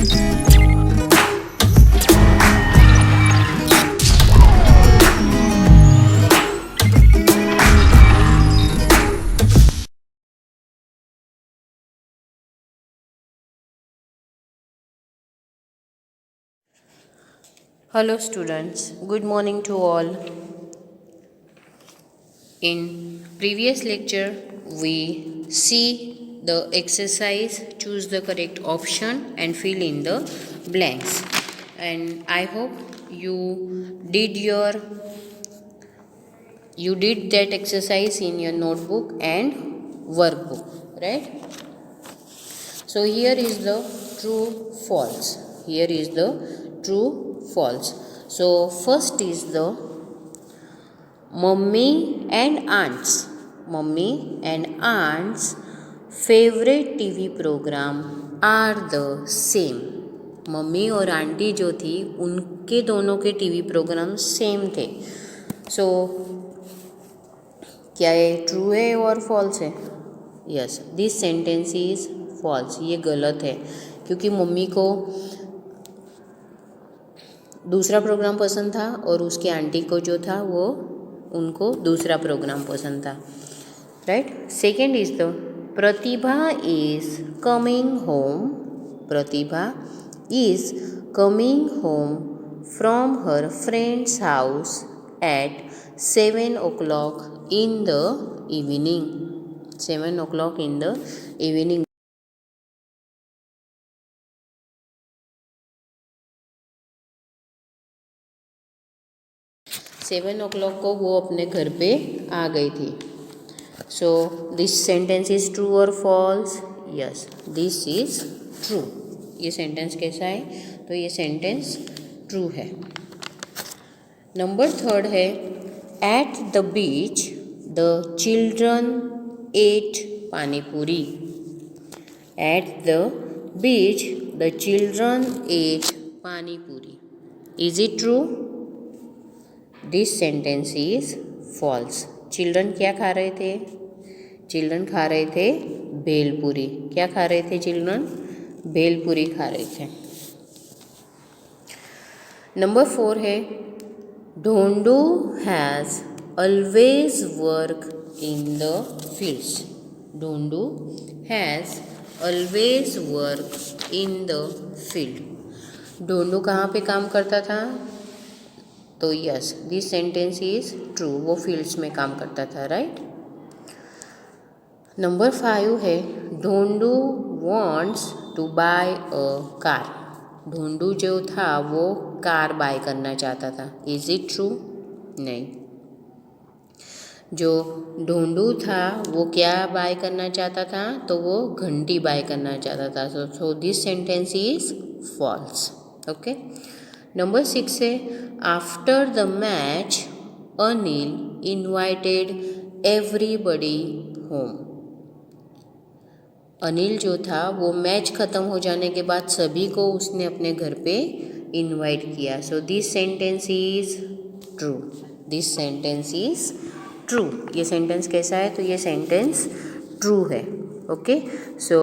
Hello students, good morning to all. In previous lecture, we see the exercise, choose the correct option and fill in the blanks. And I hope you did that exercise in your notebook and workbook, right? So here is the true false. Here is the true false. So first is the mummy and aunts. Mummy and aunts favorite TV program are the same. Mummy और aunty जो थी उनके दोनों के TV programme same थे. सो क्या ये true है और फॉल्स है? Yes, this sentence is false. ये गलत है क्योंकि मम्मी को दूसरा प्रोग्राम पसंद था और उसकी आंटी को जो था वो उनको दूसरा प्रोग्राम पसंद था. Right. Second is the Pratibha is coming home. Pratibha is coming home from her friends house at 7 o'clock in the evening. 7 o'clock in the evening. Seven o'clock को वो अपने घर पे आ गई थी. So this sentence is true और false? Yes, this is true. ये सेंटेंस कैसा है? तो ये सेंटेंस ट्रू है. नंबर थर्ड है at the beach the children ate panipuri. At the beach the children ate panipuri. Is it true? This sentence is false. Children क्या खा रहे थे? चिल्ड्रन खा रहे थे भेलपुरी. क्या खा रहे थे चिल्ड्रन? भेलपुरी खा रहे थे. नंबर 4 है Dhondu has always work in the fields. Dhondu has always work in the field. Dhondu कहाँ पे काम करता था? तो yes, this sentence is true. वो फील्ड्स में काम करता था. राइट. नंबर 5 है Dhondu wants to buy a car. Dhondu जो था वो कार बाय करना चाहता था. Is it true? नहीं. जो ढोंडू था वो क्या बाय करना चाहता था? तो वो घंटी बाय करना चाहता था. So this sentence is false. Okay. Number 6 है after the match Anil invited everybody home. Anil जो था वो मैच ख़त्म हो जाने के बाद सभी को उसने अपने घर पे इनवाइट किया. सो this sentence is true. This sentence is true. ये सेंटेंस कैसा है? तो ये सेंटेंस ट्रू है. ओके. सो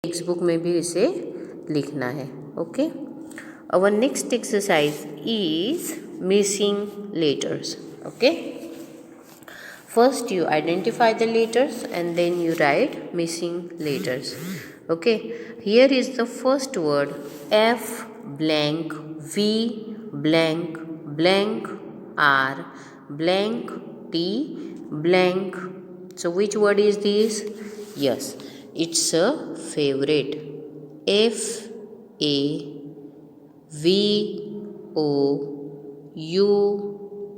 टेक्स्ट बुक में भी इसे लिखना है. Okay. Our next exercise is missing letters. Okay. First you identify the letters and then you write missing letters. Okay. Here is the first word F blank V blank blank R blank T blank. So which word is this? Yes, it's a favorite. F A V O U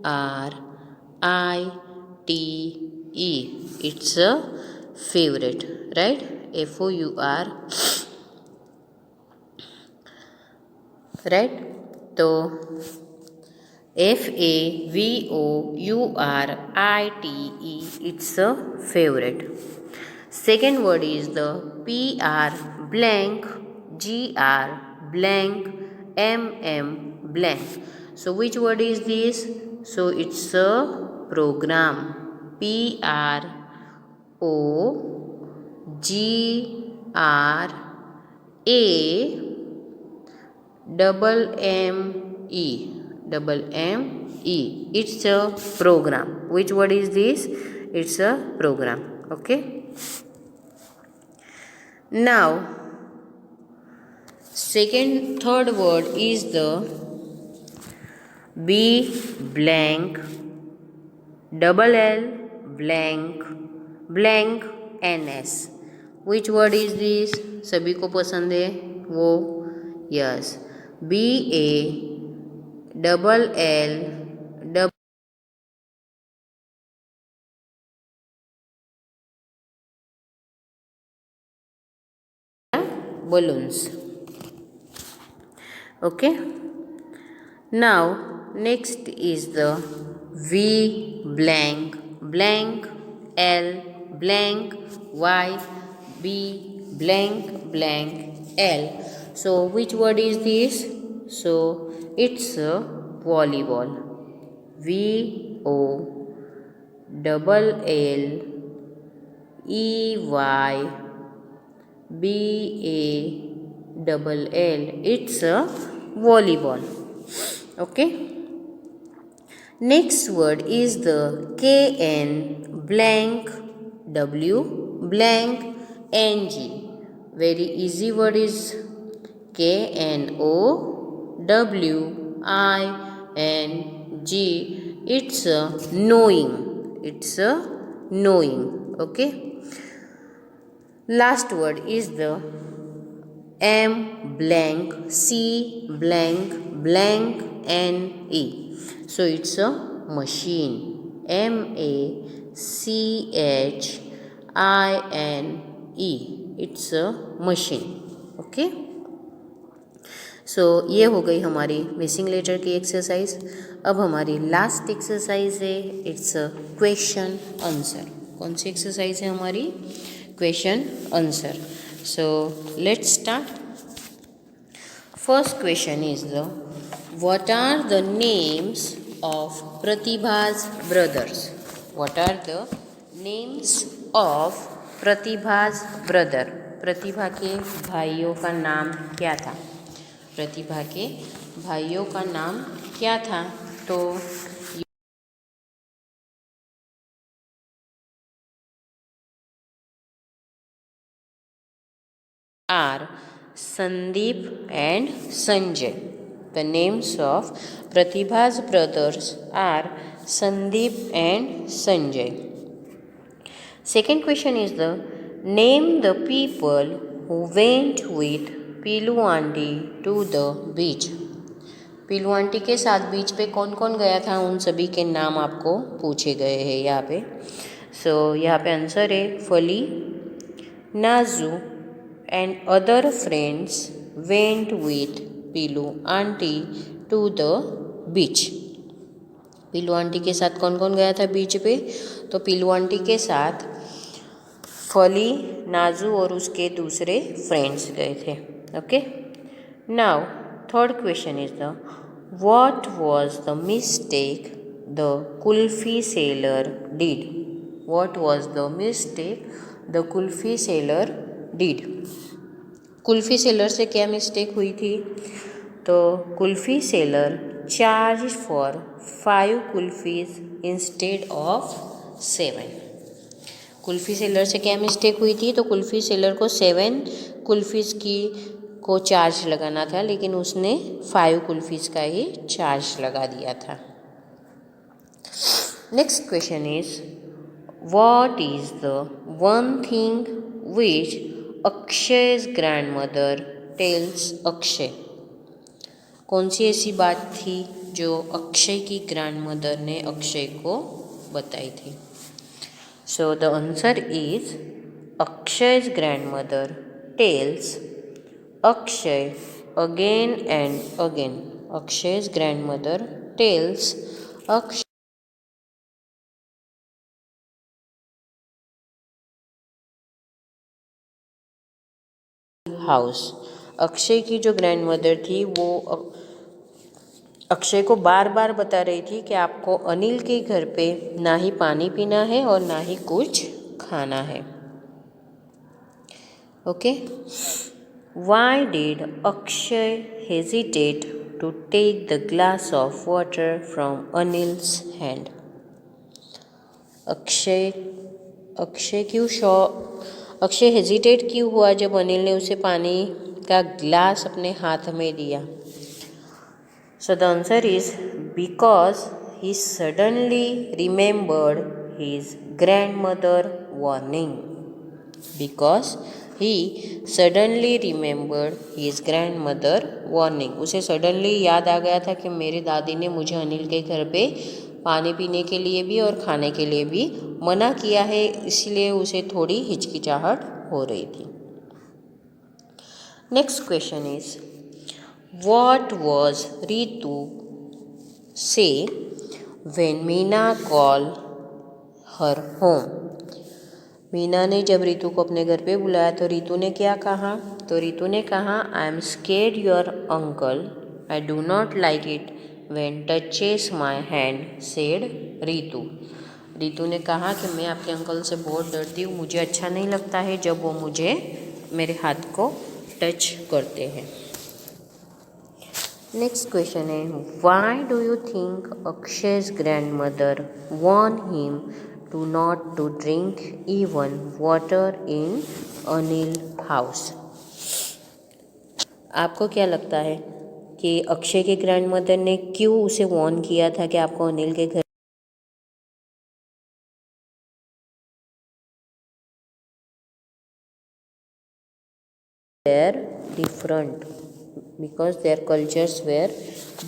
R I T E. It's a favorite, right? F O U R, right? So F A V O U R I T E. It's a favorite. Second word is the P R blank G R blank M blank. So which word is this? So it's a program. PROGRAME. It's a program. Which word is this? It's a program. Okay. Now, third word is the B blank double L blank blank NS. Which word is this? सभी को पसंद है वो? Yes, BALL balloons. Okay. Now next is the V blank blank L blank Y B blank blank L. So which word is this? So it's a volleyball. VOLLEYBALL. It's a volleyball. Okay. Next word is the KN blank W blank NG. Very easy word is KNOWING. It's a knowing. It's a knowing. Okay. Last word is the M blank C blank blank NE. So it's a machine. MACHINE. It's a machine. Okay. सो ये हो गई हमारी missing letter की exercise. अब हमारी last exercise है, it's a question answer. कौन सी एक्सरसाइज है हमारी? Question answer. So let's start. First question is the what are the names of Pratibha's brothers. What are the names of Pratibha's brother. Pratibha के भाइयों का नाम क्या था? प्रतिभा के भाइयों का नाम क्या था? तो are Sandeep and Sanjay. The names of Pratibha's brothers are Sandeep and Sanjay. Second question is the name the people who went with Pilu aunty to the beach. Pilu aunty के साथ बीच पे कौन कौन गया था, उन सभी के नाम आपको पूछे गए हैं यहाँ पे. सो यहाँ पे आंसर है Fali, Naju and other friends went with Pilu aunty to the beach. Pilu aunty के साथ कौन कौन गया था बीच पे? तो पीलू आंटी के साथ फली, नाजू और उसके दूसरे फ्रेंड्स गए थे. Okay. Now, third question is the what was the mistake the kulfi seller did? What was the mistake the kulfi seller did? Kulfi seller से क्या मिस्टेक हुई थी? तो kulfi seller charge for 5 kulfis instead of 7. Kulfi seller से क्या mistake हुई थी? तो कुल्फ़ी सेलर को 7 कुल्फ़ीज़ को चार्ज लगाना था, लेकिन उसने 5 कुल्फ़ीज़ का ही चार्ज लगा दिया था. Next question is what is the one thing which Akshay's grandmother tells Akshay. कौन सी ऐसी बात थी जो अक्षय की ग्रैंडमदर ने अक्षय को बताई थी? So the answer is Akshay's grandmother tells Akshay again and again. Akshay's grandmother tells Akshay house. Akshay की जो ग्रैंडमदर थी वो अक्षय को बार बार बता रही थी कि आपको अनिल के घर पे ना ही पानी पीना है और ना ही कुछ खाना है। Okay, why did Akshay hesitate to take the glass of water from Anil's hand? Akshay hesitate क्यों हुआ जब अनिल ने उसे पानी का ग्लास अपने हाथ में दिया? So the answer is because he suddenly remembered his grandmother warning. Because he suddenly remembered his grandmother warning. उसे सडनली याद आ गया था कि मेरी दादी ने मुझे अनिल के घर पे पानी पीने के लिए भी और खाने के लिए भी मना किया है, इसलिए उसे थोड़ी हिचकिचाहट हो रही थी। Next question is What was Ritu say when Meena called her home? Meena ने जब रितु को अपने घर पे बुलाया तो रितु ने क्या कहा? तो रितु ने कहा, I am scared your uncle, I do not like it when touches my hand, said Ritu. Ritu ने कहा कि मैं आपके अंकल से बहुत डरती हूँ, मुझे अच्छा नहीं लगता है जब वो मुझे मेरे हाथ को टच करते हैं। नेक्स्ट क्वेश्चन है, why do you think Akshay's grandmother warned him to not to drink even water in Anil house? आपको क्या लगता है कि अक्षय के ग्रैंडमदर ने क्यों उसे वॉर्न किया था कि आपको अनिल के घर different, because their cultures were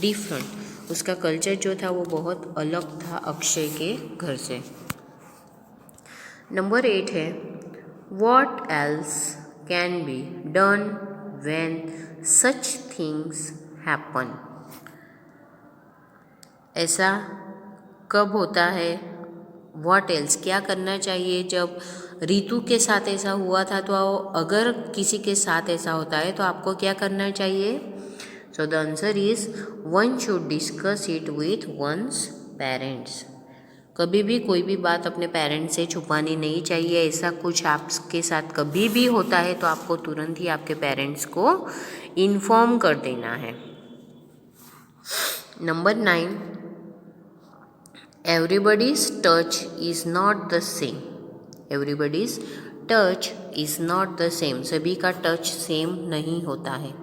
different. उसका कल्चर जो था वो बहुत अलग था अक्षय के घर से। नंबर 8 है, what else can be done when such things happen? ऐसा कब होता है? वॉट एल्स, क्या करना चाहिए जब रितु के साथ ऐसा हुआ था, तो अगर किसी के साथ ऐसा होता है तो आपको क्या करना चाहिए? So the answer is one should discuss it with one's parents. कभी भी कोई भी बात अपने पेरेंट्स से छुपानी नहीं चाहिए। ऐसा कुछ आपके साथ कभी भी होता है तो आपको तुरंत ही आपके पेरेंट्स को इन्फॉर्म कर देना है। Number 9, everybody's touch is not the same. Everybody's touch is not the same. सभी का टच सेम नहीं होता है।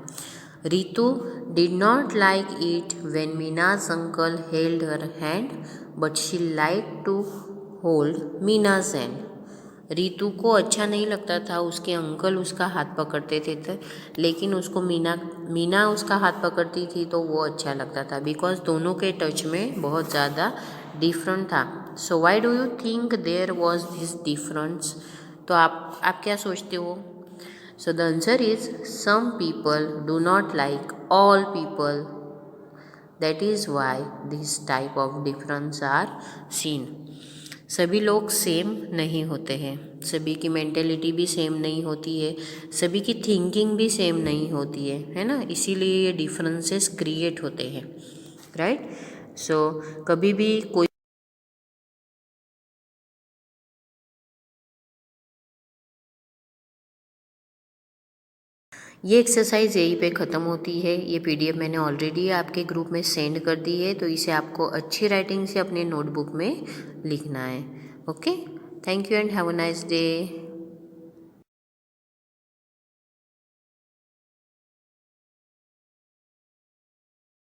Ritu did not like it when Mina's uncle held her hand, but she liked to hold Mina's hand. Ritu को अच्छा नहीं लगता था उसके अंकल उसका हाथ पकड़ते थे, लेकिन उसको मीना उसका हाथ पकड़ती थी तो वो अच्छा लगता था, बिकॉज दोनों के टच में बहुत ज़्यादा डिफरेंट था। So why do you think there was this difference? तो आप क्या सोचते हो? So the answer is some people do not like all people, that is why this type of difference are seen. सभी लोग सेम नहीं होते हैं, सभी की मेंटेलिटी भी सेम नहीं होती है, सभी की थिंकिंग भी सेम नहीं होती है ना, इसीलिए ये डिफरेंसेस क्रिएट होते हैं, राइट? सो कभी भी कोई ये एक्सरसाइज यहीं पे ख़त्म होती है। ये पीडीएफ मैंने ऑलरेडी आपके ग्रुप में सेंड कर दी है, तो इसे आपको अच्छी राइटिंग से अपने नोटबुक में लिखना है। Okay, thank you and have a nice day.